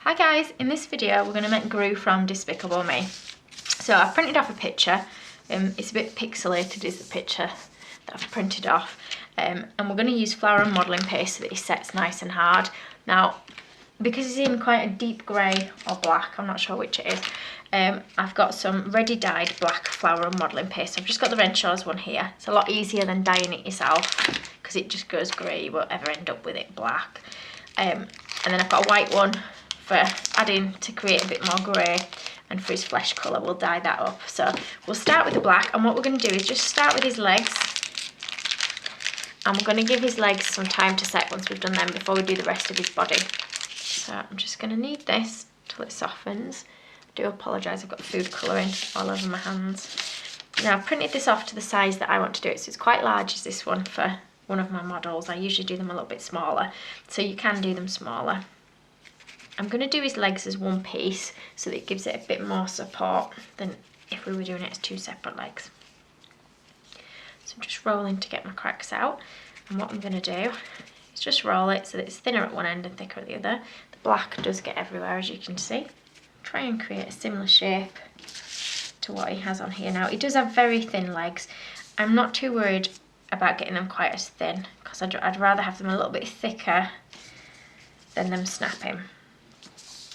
Hi guys, in this video we're going to make Gru from Despicable Me. So I've printed off a picture, it's a bit pixelated is the picture that I've printed off, and we're going to use flour and modelling paste so that he sets nice and hard. Now, because he's in quite a deep grey or black, I'm not sure which it is, I've got some ready dyed black flour and modelling paste. So I've just got the Renshaws one here. It's a lot easier than dyeing it yourself because it just goes grey, you won't ever end up with it black. And then I've got a white one for adding to create a bit more grey, and for his flesh colour we'll dye that up. So we'll start with the black, and what we're going to do is just start with his legs, and we're going to give his legs some time to set once we've done them before we do the rest of his body. So I'm just going to knead this till it softens. I do apologise, I've got food colouring all over my hands. Now I've printed this off to the size that I want to do it, so it's quite large as this one for one of my models. I usually do them a little bit smaller, so you can do them smaller. I'm going to do his legs as one piece so that it gives it a bit more support than if we were doing it as two separate legs. So I'm just rolling to get my cracks out, and what I'm going to do is just roll it so that it's thinner at one end and thicker at the other. The black does get everywhere, as you can see. Try and create a similar shape to what he has on here. Now he does have very thin legs. I'm not too worried about getting them quite as thin because I'd rather have them a little bit thicker than them snapping.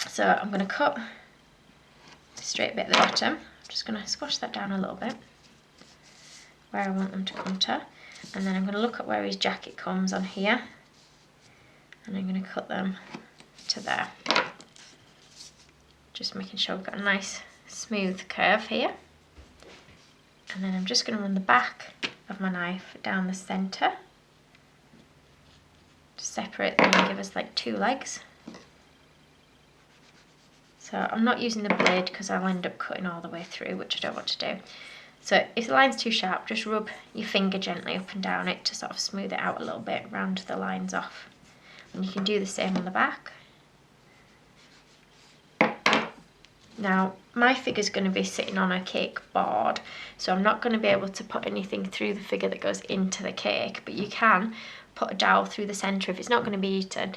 So I'm going to cut the straight bit at the bottom. I'm just going to squash that down a little bit where I want them to come to, and then I'm going to look at where his jacket comes on here, and I'm going to cut them to there, just making sure we've got a nice smooth curve here. And then I'm just going to run the back of my knife down the centre to separate them and give us like two legs. So I'm not using the blade because I'll end up cutting all the way through, which I don't want to do. So if the line's too sharp, just rub your finger gently up and down it to sort of smooth it out a little bit, round the lines off. And you can do the same on the back. Now my figure's going to be sitting on a cake board, so I'm not going to be able to put anything through the figure that goes into the cake, but you can put a dowel through the centre if it's not going to be eaten.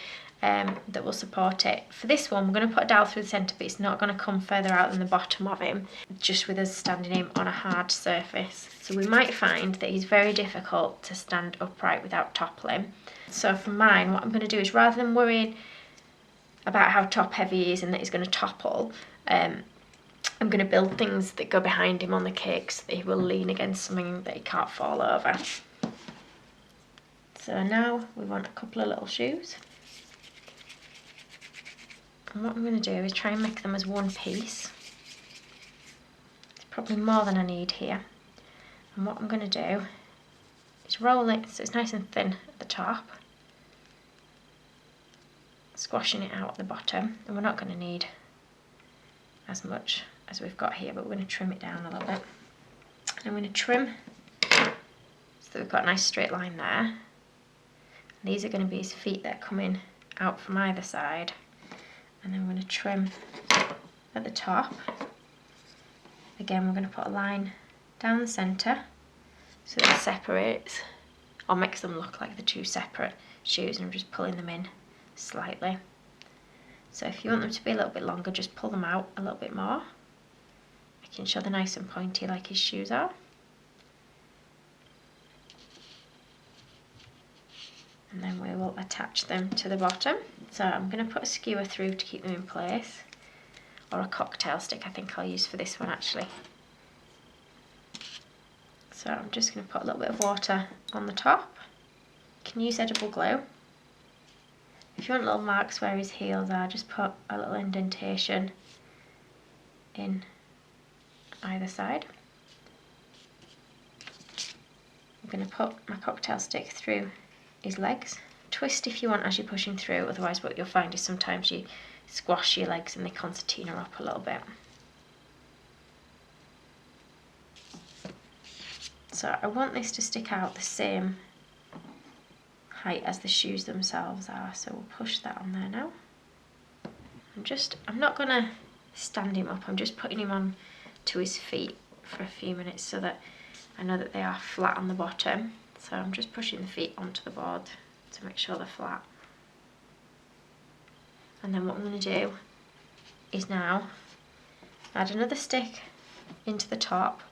That will support it. For this one we're going to put a dowel through the centre, but it's not going to come further out than the bottom of him, just with us standing him on a hard surface. So we might find that he's very difficult to stand upright without toppling. So for mine, what I'm going to do is, rather than worrying about how top heavy he is and that he's going to topple, I'm going to build things that go behind him on the cake so that he will lean against something that he can't fall over. So now we want a couple of little shoes. And what I'm going to do is try and make them as one piece. It's probably more than I need here. And what I'm going to do is roll it so it's nice and thin at the top, squashing it out at the bottom. And we're not going to need as much as we've got here, but we're going to trim it down a little bit. And I'm going to trim so that we've got a nice straight line there. And these are going to be his feet that are coming out from either side. And then we're going to trim at the top. Again, we're going to put a line down the centre so that it separates, or makes them look like the two separate shoes, and I'm just pulling them in slightly. So if you want them to be a little bit longer, just pull them out a little bit more, making sure they're nice and pointy like his shoes are. And then we will attach them to the bottom. So I'm going to put a skewer through to keep them in place, or a cocktail stick I think I'll use for this one actually. So I'm just going to put a little bit of water on the top. You can use edible glue. If you want little marks where his heels are, just put a little indentation in either side. I'm going to put my cocktail stick through his legs. Twist if you want as you're pushing through, otherwise what you'll find is sometimes you squash your legs and they concertina up a little bit. So I want this to stick out the same height as the shoes themselves are, so we'll push that on there now. I'm not going to stand him up, I'm just putting him on to his feet for a few minutes so that I know that they are flat on the bottom. So I'm just pushing the feet onto the board to make sure they're flat. And then what I'm going to do is now add another stick into the top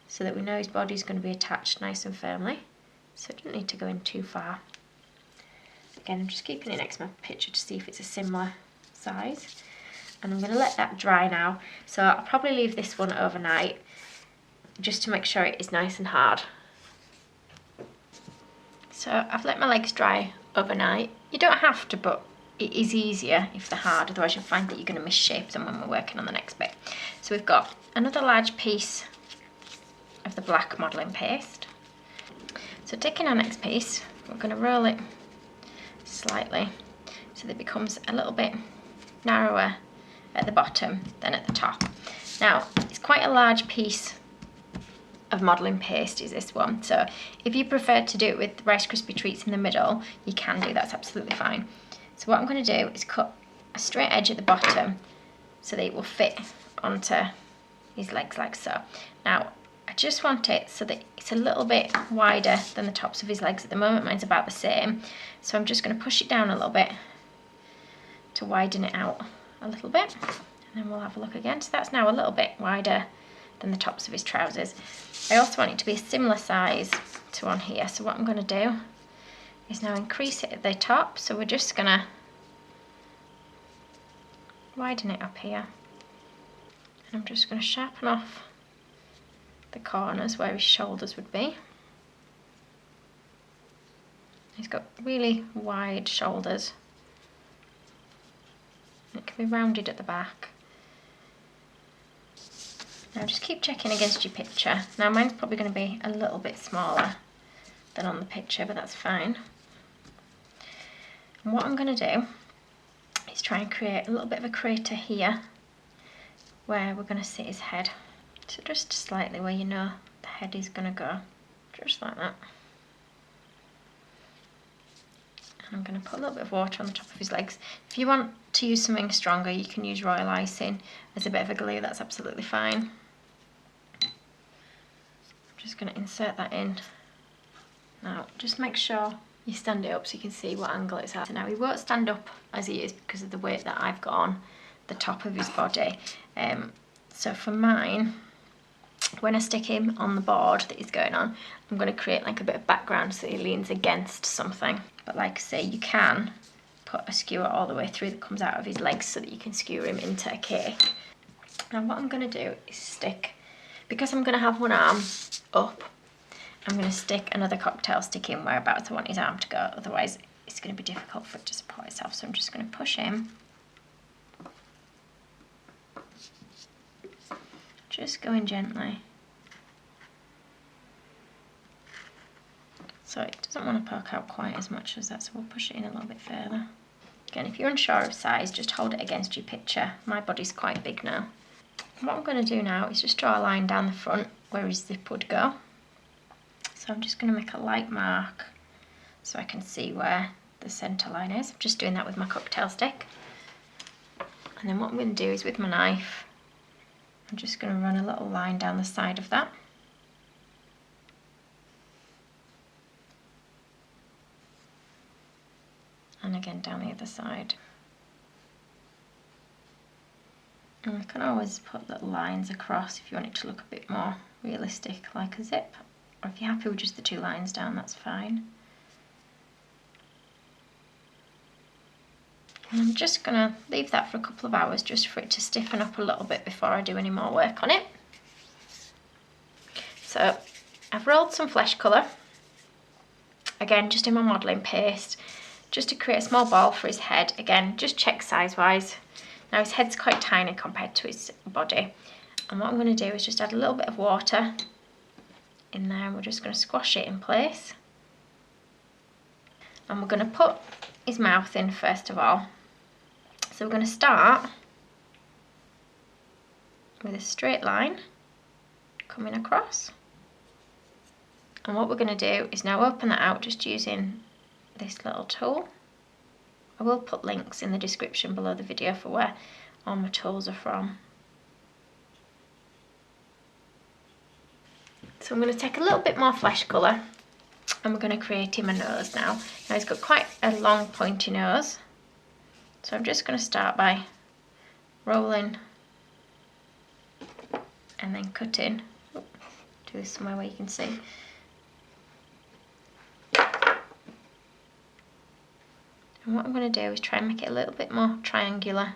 so that we know his body's going to be attached nice and firmly. So it doesn't need to go in too far. Again, I'm just keeping it next to my picture to see if it's a similar size. And I'm going to let that dry now. So I'll probably leave this one overnight just to make sure it is nice and hard. So I've let my legs dry overnight. You don't have to, but it is easier if they're hard, otherwise you'll find that you're going to misshape them when we're working on the next bit. So we've got another large piece of the black modelling paste. So taking our next piece, we're going to roll it slightly so that it becomes a little bit narrower at the bottom than at the top. Now, it's quite a large piece of modelling paste is this one, so if you prefer to do it with Rice Krispie treats in the middle, you can do, that's absolutely fine. So what I'm going to do is cut a straight edge at the bottom so that it will fit onto his legs like so. Now, I just want it so that it's a little bit wider than the tops of his legs. At the moment mine's about the same, so I'm just going to push it down a little bit to widen it out a little bit, and then we'll have a look again. So that's now a little bit wider than the tops of his trousers. I also want it to be a similar size to on here, so what I'm going to do is now increase it at the top, so we're just going to widen it up here, and I'm just going to sharpen off the corners where his shoulders would be. He's got really wide shoulders. It can be rounded at the back. Now just keep checking against your picture. Now mine's probably going to be a little bit smaller than on the picture, but that's fine. And what I'm going to do is try and create a little bit of a crater here where we're going to sit his head. So just slightly where you know the head is going to go, just like that. And I'm going to put a little bit of water on the top of his legs. If you want to use something stronger, you can use royal icing as a bit of a glue, that's absolutely fine. I'm just going to insert that in. Now just make sure you stand it up so you can see what angle it's at. So now he won't stand up as he is because of the weight that I've got on the top of his body. So for mine, when I stick him on the board that he's going on, I'm going to create like a bit of background so he leans against something. But like I say, you can put a skewer all the way through that comes out of his legs so that you can skewer him into a cake. Now what I'm going to do is stick, because I'm going to have one arm up, I'm going to stick another cocktail stick in whereabouts I want his arm to go, otherwise it's going to be difficult for it to support itself. So I'm just going to push him, just going gently. So it doesn't want to poke out quite as much as that, so we'll push it in a little bit further. Again, if you're unsure of size, just hold it against your picture. My body's quite big now. And what I'm going to do now is just draw a line down the front where his zip would go. So I'm just going to make a light mark so I can see where the centre line is. I'm just doing that with my cocktail stick. And then what I'm going to do is with my knife, I'm just going to run a little line down the side of that. And again down the other side. And we can always put little lines across if you want it to look a bit more realistic, like a zip. Or if you're happy with just the two lines down, that's fine. And I'm just going to leave that for a couple of hours just for it to stiffen up a little bit before I do any more work on it. So I've rolled some flesh colour, again just in my modelling paste, just to create a small ball for his head. Again, just check size wise. Now his head's quite tiny compared to his body, and what I'm going to do is just add a little bit of water in there, and we're just going to squash it in place. And we're going to put his mouth in first of all. So we're going to start with a straight line coming across, and what we're going to do is now open that out just using this little tool. I will put links in the description below the video for where all my tools are from. So I'm going to take a little bit more flesh colour and we're going to create him a nose now. Now he's got quite a long pointy nose, so I'm just going to start by rolling and then cutting. Do this somewhere where you can see. And what I'm going to do is try and make it a little bit more triangular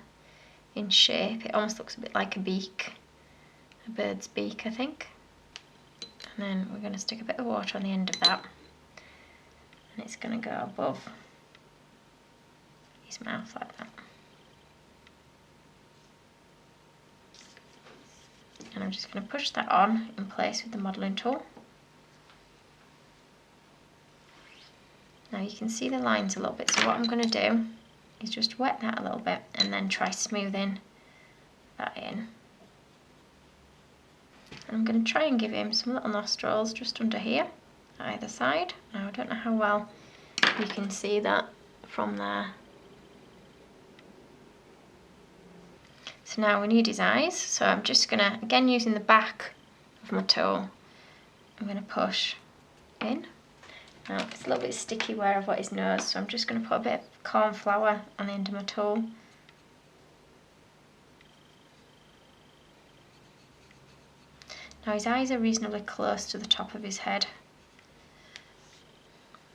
in shape. It almost looks a bit like a beak, a bird's beak, I think. And then we're going to stick a bit of water on the end of that, and it's going to go above his mouth like that. And I'm just going to push that on in place with the modelling tool. Now you can see the lines a little bit, so what I'm going to do is just wet that a little bit and then try smoothing that in. And I'm going to try and give him some little nostrils just under here, either side. Now I don't know how well you can see that from there. So now we need his eyes, so I'm just going to, again using the back of my tool, I'm going to push in. Now it's a little bit sticky where I've got his nose, so I'm just going to put a bit of corn flour on the end of my tool. Now his eyes are reasonably close to the top of his head,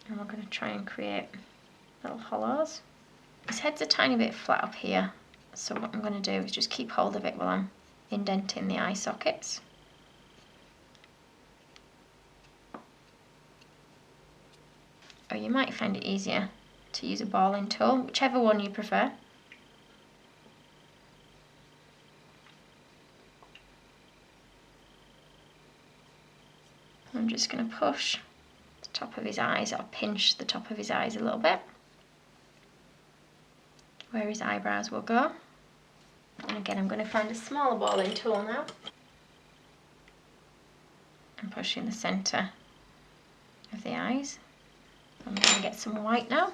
and we're going to try and create little hollows. His head's a tiny bit flat up here, so what I'm going to do is just keep hold of it while I'm indenting the eye sockets. Or you might find it easier to use a balling tool, whichever one you prefer. I'm just going to push the top of his eyes, or pinch the top of his eyes a little bit, where his eyebrows will go. And again, I'm going to find a smaller balling tool now. I'm pushing the centre of the eyes. I'm going to get some white now.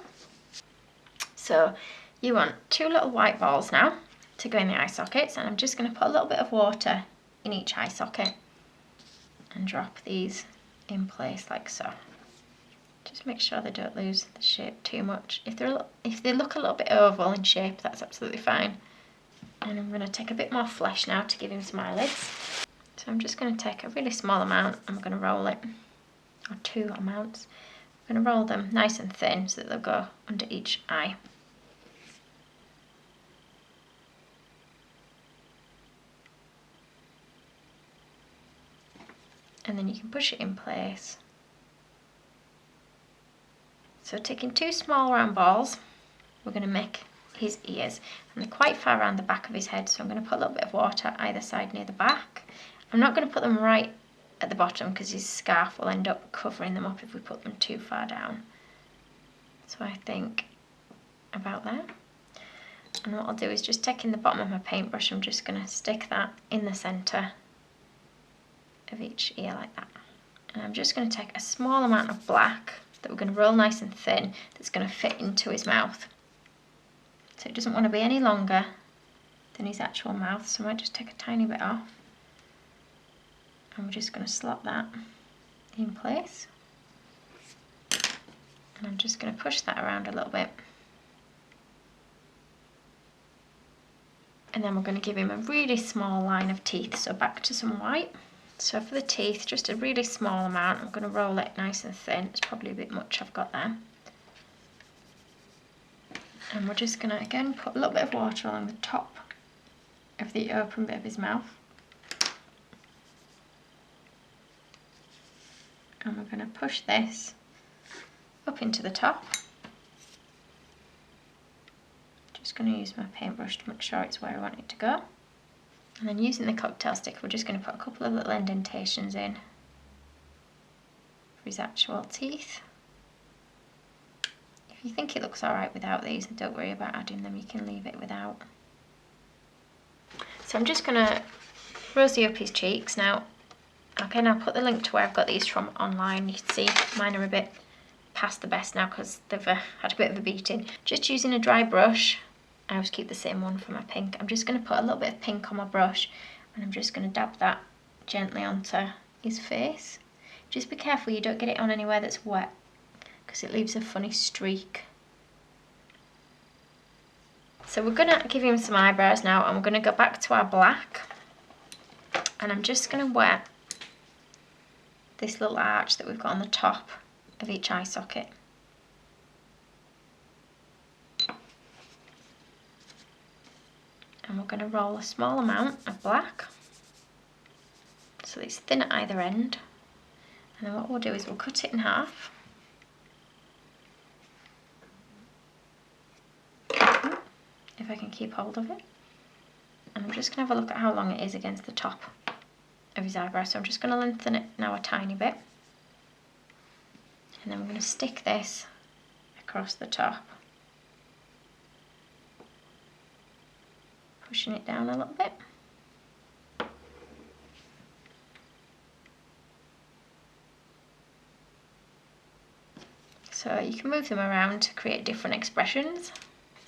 So you want 2 little white balls now to go in the eye sockets, and I'm just going to put a little bit of water in each eye socket and drop these in place like so. Just make sure they don't lose the shape too much. If they look a little bit oval in shape, that's absolutely fine. And I'm going to take a bit more flesh now to give him some eyelids. So I'm just going to take a really small amount, I'm going to roll it, or 2 amounts. I'm going to roll them nice and thin so that they'll go under each eye. And then you can push it in place. So taking 2 small round balls, we're going to make his ears, and they're quite far around the back of his head, so I'm going to put a little bit of water either side near the back. I'm not going to put them right at the bottom because his scarf will end up covering them up if we put them too far down. So I think about there. And what I'll do is just taking the bottom of my paintbrush, I'm just going to stick that in the centre of each ear like that. And I'm just going to take a small amount of black that we're going to roll nice and thin, that's going to fit into his mouth. So it doesn't want to be any longer than his actual mouth, so I might just take a tiny bit off. And we're just going to slot that in place. And I'm just going to push that around a little bit. And then we're going to give him a really small line of teeth, so back to some white. So for the teeth, just a really small amount. I'm going to roll it nice and thin. It's probably a bit much I've got there. And we're just going to again put a little bit of water along the top of the open bit of his mouth. And we're going to push this up into the top. Just going to use my paintbrush to make sure it's where I want it to go. And then using the cocktail stick, we're just going to put a couple of little indentations in for his actual teeth. If you think it looks alright without these, don't worry about adding them, you can leave it without. So I'm just going to rosy up his cheeks now. Okay, now I'll put the link to where I've got these from online. You can see mine are a bit past the best now because they've had a bit of a beating. Just using a dry brush, I always keep the same one for my pink. I'm just going to put a little bit of pink on my brush, and I'm just going to dab that gently onto his face. Just be careful you don't get it on anywhere that's wet, because it leaves a funny streak. So we're going to give him some eyebrows now, and we're going to go back to our black, and I'm just going to wet this little arch that we've got on the top of each eye socket. And we're going to roll a small amount of black so it's thin at either end, and then what we'll do is we'll cut it in half. If I can keep hold of it. And I'm just going to have a look at how long it is against the top of his eyebrow. So I'm just going to lengthen it now a tiny bit. And then we're going to stick this across the top. Pushing it down a little bit. So you can move them around to create different expressions.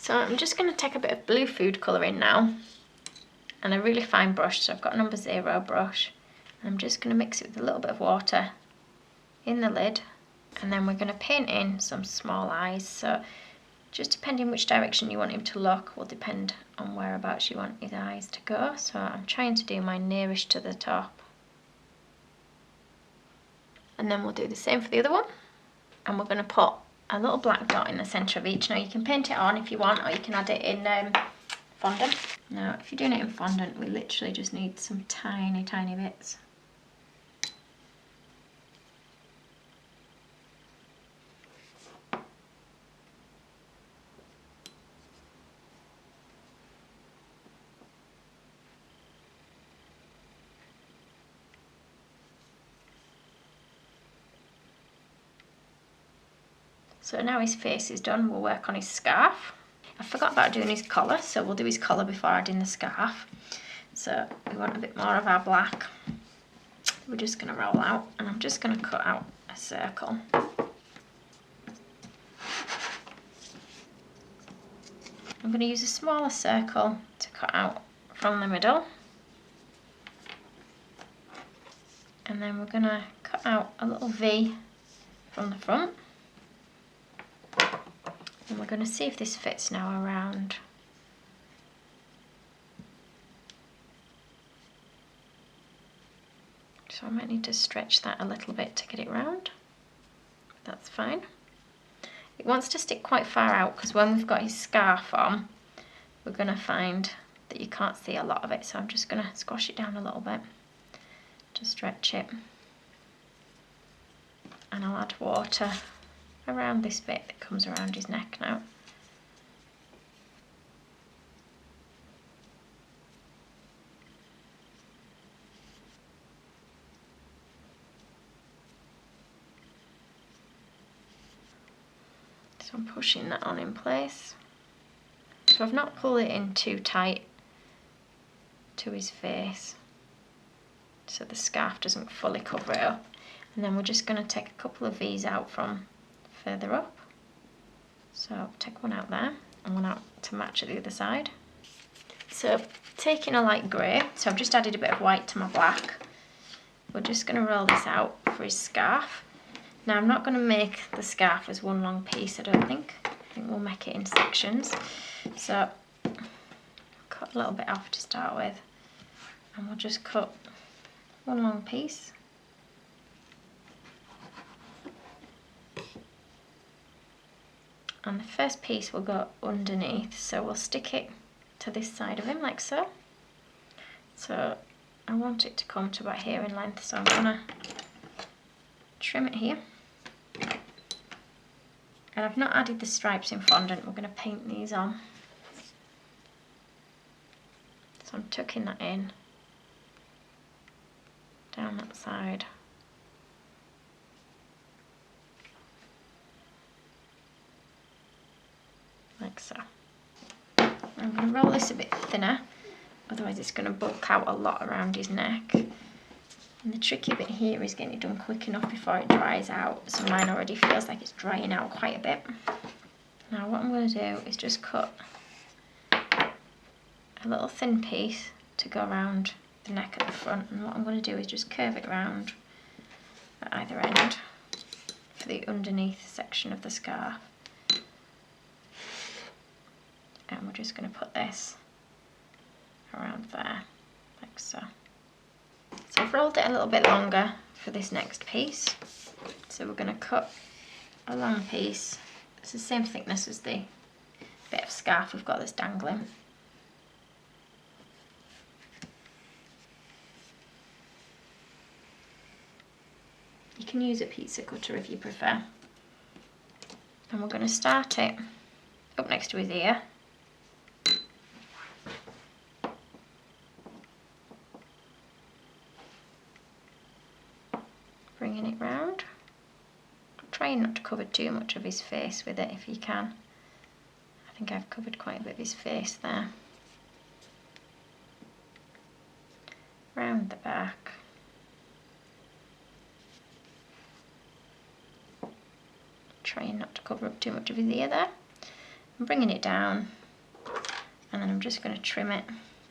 So I'm just going to take a bit of blue food colouring now, and a really fine brush, so I've got a number 0 brush, and I'm just going to mix it with a little bit of water in the lid, and then we're going to paint in some small eyes. So just depending which direction you want him to look will depend on whereabouts you want his eyes to go. So I'm trying to do my nearest to the top, and then we'll do the same for the other one, and we're going to put a little black dot in the centre of each. Now you can paint it on if you want, or you can add it in fondant. Now if you're doing it in fondant, we literally just need some tiny bits. So now his face is done, we'll work on his scarf. I forgot about doing his collar, so we'll do his collar before adding the scarf. So we want a bit more of our black. We're just going to roll out, and I'm just going to cut out a circle. I'm going to use a smaller circle to cut out from the middle. And then we're going to cut out a little V from the front. And we're going to see if this fits now around. So I might need to stretch that a little bit to get it round. That's fine. It wants to stick quite far out because when we've got his scarf on, we're going to find that you can't see a lot of it. So I'm just going to squash it down a little bit to stretch it. And I'll add water around this bit that comes around his neck now. So I'm pushing that on in place. So I've not pulled it in too tight to his face, so the scarf doesn't fully cover it up. And then we're just going to take a couple of V's out from further up. So I'll take one out there and one out to match at the other side. So taking a light grey, so I've just added a bit of white to my black. We're just going to roll this out for his scarf. Now I'm not going to make the scarf as one long piece, I don't think. I think we'll make it in sections. So cut a little bit off to start with, and we'll just cut one long piece. And the first piece will go underneath, so we'll stick it to this side of him like so. So I want it to come to about here in length, so I'm gonna trim it here. And I've not added the stripes in fondant, we're gonna paint these on. So I'm tucking that in, down that side. Like so. I'm going to roll this a bit thinner, otherwise it's going to bulk out a lot around his neck. And the tricky bit here is getting it done quick enough before it dries out. So mine already feels like it's drying out quite a bit. Now what I'm going to do is just cut a little thin piece to go around the neck at the front, and what I'm going to do is just curve it around at either end for the underneath section of the scarf. and we're just going to put this around there, like so. So I've rolled it a little bit longer for this next piece. So we're going to cut a long piece. It's the same thickness as the bit of scarf we've got that's dangling. You can use a pizza cutter if you prefer. And we're going to start it up next to his ear. Bringing it round. Trying not to cover too much of his face with it if you can. I think I've covered quite a bit of his face there. Round the back. Trying not to cover up too much of his ear there. I'm bringing it down, and then I'm just going to trim it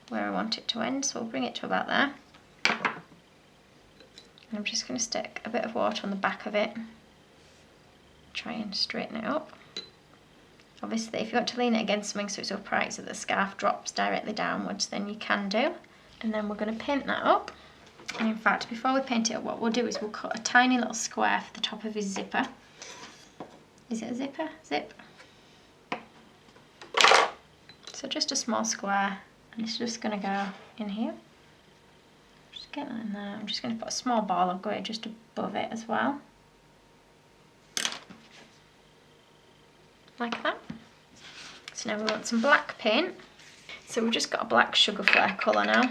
where I want it to end, so I'll bring it to about there. And I'm just going to stick a bit of water on the back of it. Try and straighten it up. Obviously, if you want to lean it against something so it's upright so the scarf drops directly downwards, then you can do. And then we're going to paint that up. And in fact, before we paint it up, what we'll do is we'll cut a tiny little square for the top of his zipper. Is it a zipper? Zip. So just a small square, and it's just going to go in here. Just get that in there. I'm just going to put a small ball of grey just above it as well. Like that. So now we want some black paint. So we've just got a black sugar flare colour now.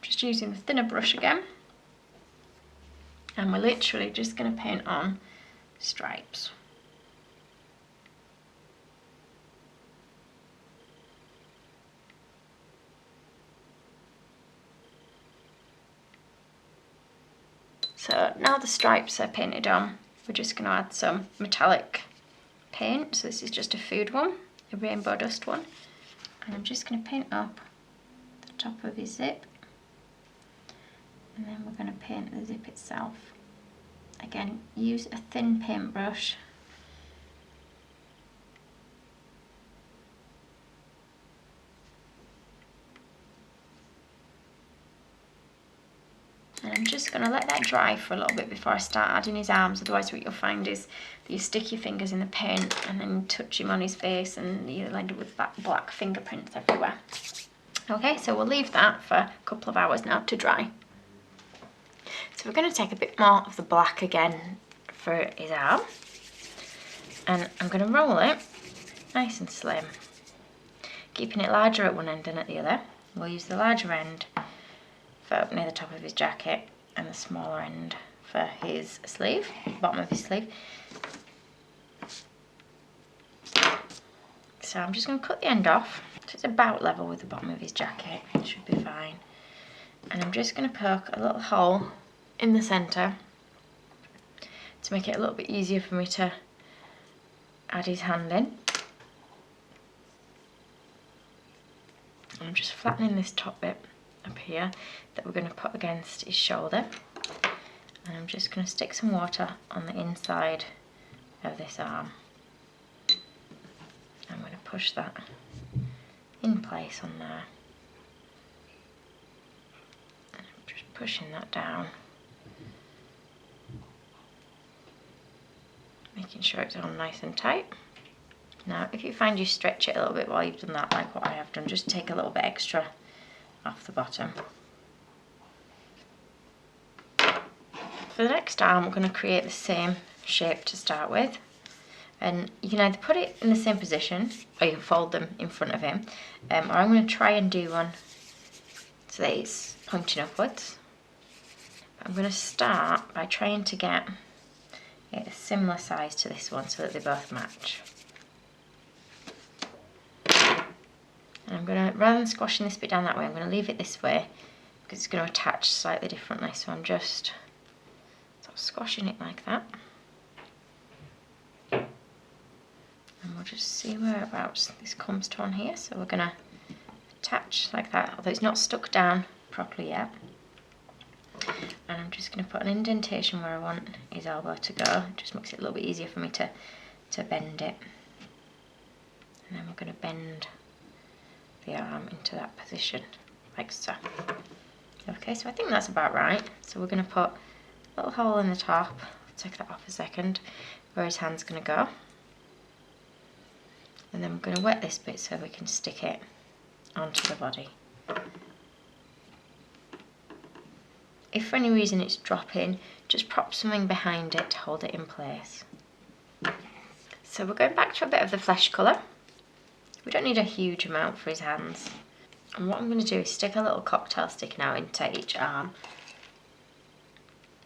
Just using the thinner brush again. And we're literally just going to paint on stripes. So now the stripes are painted on, we're just going to add some metallic paint. So this is just a food one, a rainbow dust one. And I'm just going to paint up the top of his zip. And then we're going to paint the zip itself. Again, use a thin paintbrush. And I'm just going to let that dry for a little bit before I start adding his arms, otherwise what you'll find is that you stick your fingers in the paint and then you touch him on his face and you'll end up with that black fingerprints everywhere. Okay, so we'll leave that for a couple of hours now to dry. So we're going to take a bit more of the black again for his arm, and I'm going to roll it nice and slim, keeping it larger at one end than at the other. We'll use the larger end for up near the top of his jacket and the smaller end for his sleeve, bottom of his sleeve. So I'm just going to cut the end off so it's about level with the bottom of his jacket. It should be fine. And I'm just going to poke a little hole in the centre to make it a little bit easier for me to add his hand in. And I'm just flattening this top bit up here that we're going to put against his shoulder, and I'm just going to stick some water on the inside of this arm. I'm going to push that in place on there, and I'm just pushing that down, making sure it's on nice and tight. Now if you find you stretch it a little bit while you've done that, like what I have done, just take a little bit extra off the bottom. For the next arm, we're going to create the same shape to start with, and you can either put it in the same position or you can fold them in front of him, or I'm going to try and do one so that it's pointing upwards. But I'm going to start by trying to get it a similar size to this one so that they both match. And I'm going to, rather than squashing this bit down that way, I'm going to leave it this way because it's going to attach slightly differently. So I'm just sort of squashing it like that. And we'll just see whereabouts this comes to on here. So we're going to attach like that, although it's not stuck down properly yet. And I'm just going to put an indentation where I want his elbow to go. It just makes it a little bit easier for me to bend it. And then we're going to bend the arm into that position, like so. Okay, so I think that's about right. So we're going to put a little hole in the top, take that off a second, where his hand's going to go. And then we're going to wet this bit so we can stick it onto the body. If for any reason it's dropping, just prop something behind it to hold it in place. So we're going back to a bit of the flesh colour. We don't need a huge amount for his hands. And what I'm going to do is stick a little cocktail stick now into each arm.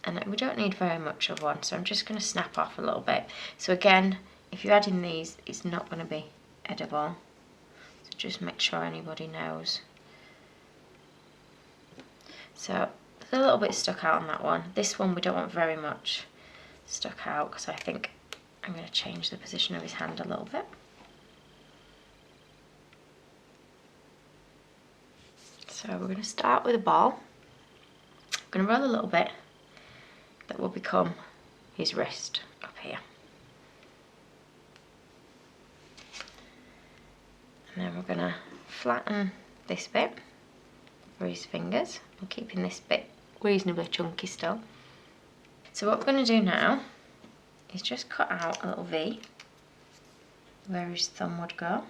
And we don't need very much of one, so I'm just going to snap off a little bit. So again, if you're adding these, it's not going to be edible. So just make sure anybody knows. So there's a little bit stuck out on that one. This one we don't want very much stuck out because I think I'm going to change the position of his hand a little bit. So we're going to start with a ball. I'm going to roll a little bit. That will become his wrist up here. And then we're going to flatten this bit for his fingers. I'm keeping this bit reasonably chunky still. So what we're going to do now is just cut out a little V where his thumb would go.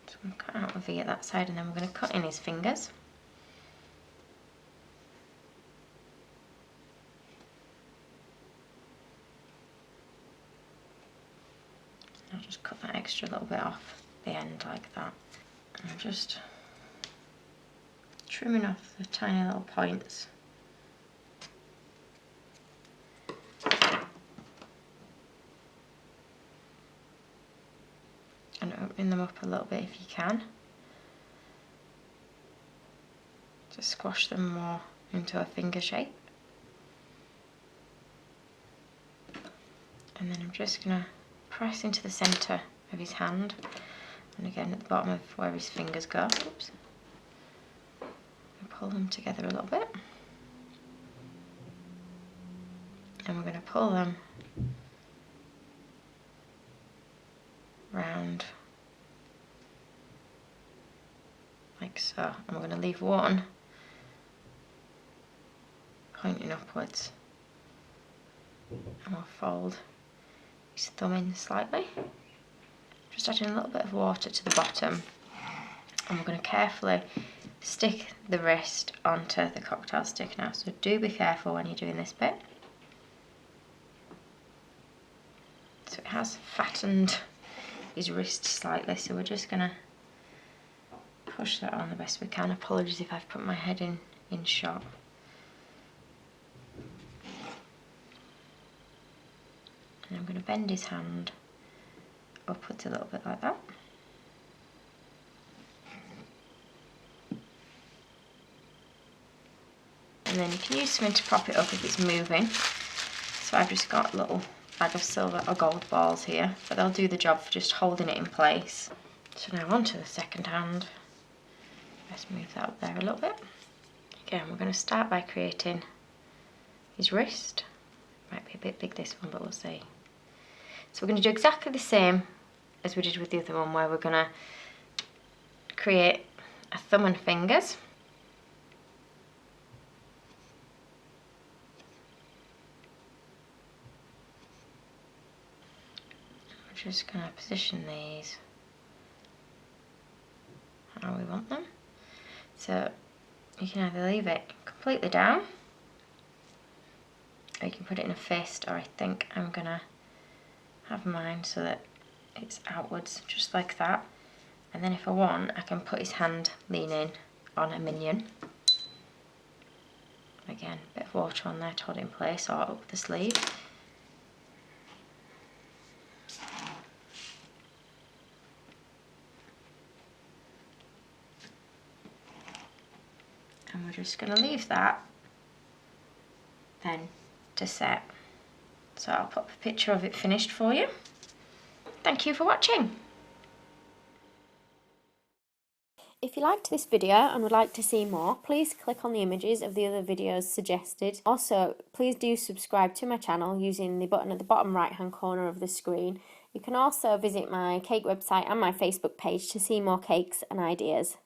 So I'm going to cut out a V at that side, and then we're going to cut in his fingers. I'll just cut that extra little bit off the end like that. And I'm just trimming off the tiny little points. And opening them up a little bit if you can. Just squash them more into a finger shape. And then I'm just going to press into the centre of his hand, and again at the bottom of where his fingers go. Oops. Pull them together a little bit, and we're going to pull them round like so, and we're going to leave one pointing upwards, and we'll fold his thumb in slightly, just adding a little bit of water to the bottom, and we're going to carefully stick the wrist onto the cocktail stick now, so do be careful when you're doing this bit. So it has fattened his wrist slightly, so we're just going to push that on the best we can. Apologies if I've put my head in shot. And I'm going to bend his hand upwards a little bit like that. And then you can use something to prop it up if it's moving. So I've just got a little bag of silver or gold balls here, but they'll do the job for just holding it in place. So now onto the second hand. Let's move that up there a little bit. Again, we're going to start by creating his wrist. Might be a bit big this one, but we'll see. So we're going to do exactly the same as we did with the other one, where we're going to create a thumb and fingers. We're just going to position these how we want them. So you can either leave it completely down, or you can put it in a fist, or I think I'm going to have mine so that it's outwards, just like that. And then if I want, I can put his hand leaning on a minion. Again, a bit of water on there to hold it in place, or up the sleeve. And we're just going to leave that then to set. So I'll pop a picture of it finished for you. Thank you for watching. If you liked this video and would like to see more, please click on the images of the other videos suggested. Also, please do subscribe to my channel using the button at the bottom right hand corner of the screen. You can also visit my cake website and my Facebook page to see more cakes and ideas.